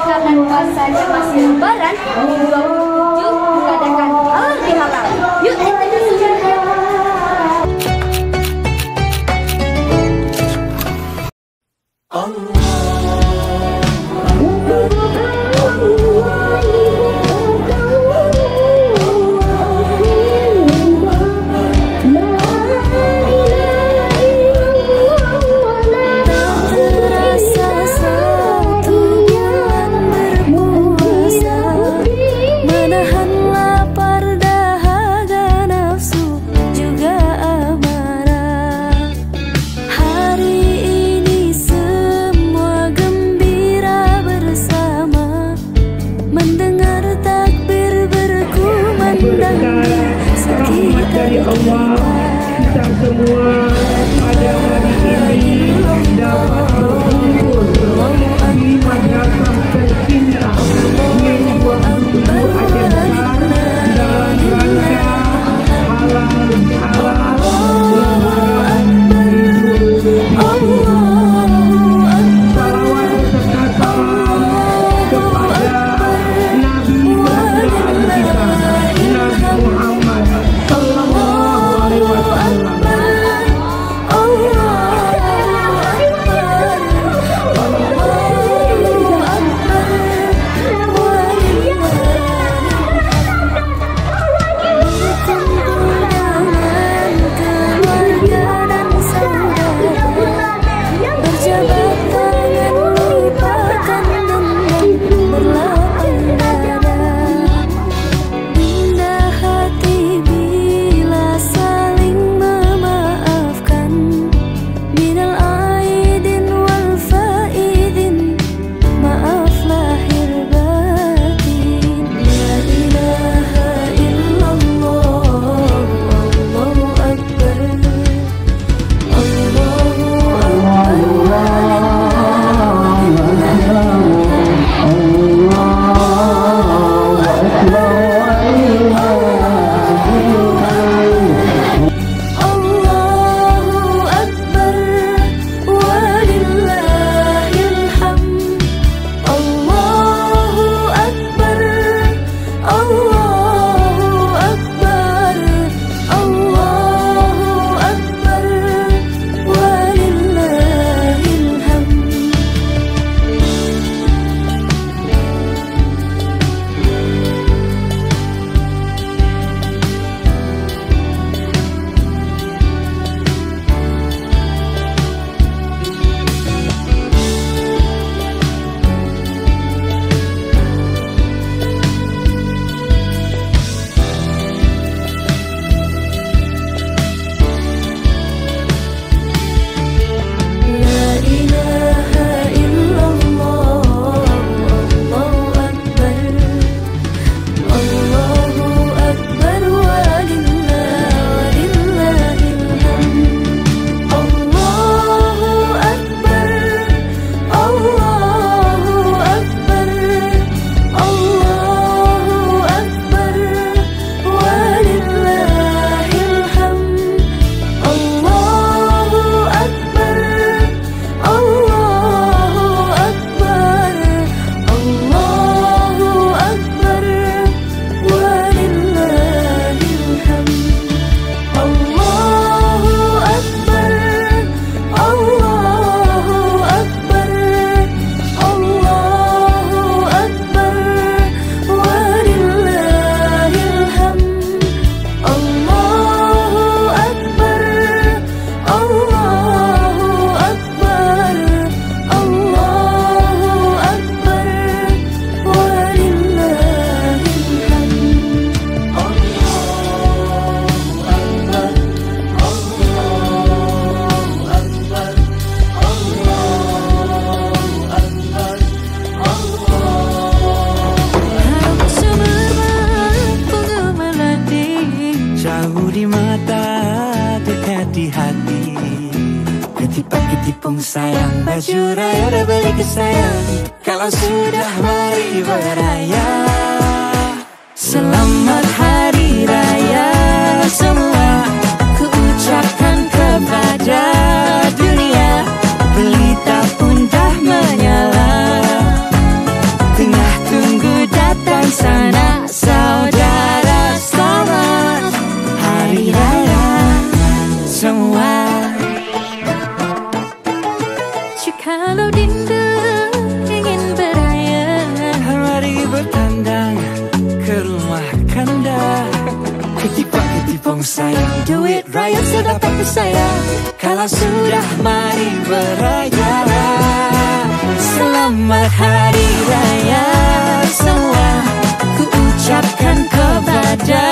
Karena puasanya masih lebaran, di 27 mengadakan halal bihalal. Yuk kita disini. Dari Allah, kita semua pada hari ini dapat berkumpul di madrasah tercinta yang begitu aja besar dalam rangka halal bihalal lebaran 2020. Salawat serta salam kepada Nabi besar kita, Nabi Muhammad sallallahu alaihi wasallam. Ketipung sayang, baju raya udah beli ke sayang. Kalau sudah mari beraya. Selamat hari raya semua, ku ucapkan kepada dunia. Pelita pun dah Kalau dinda ingin beraya, mari bertandang ke rumah kanda. Ketipang sayang, duit raya sudah dapat bersayang. Kalau sudah mari beraya. Selamat Hari Raya semua ku ucapkan kepada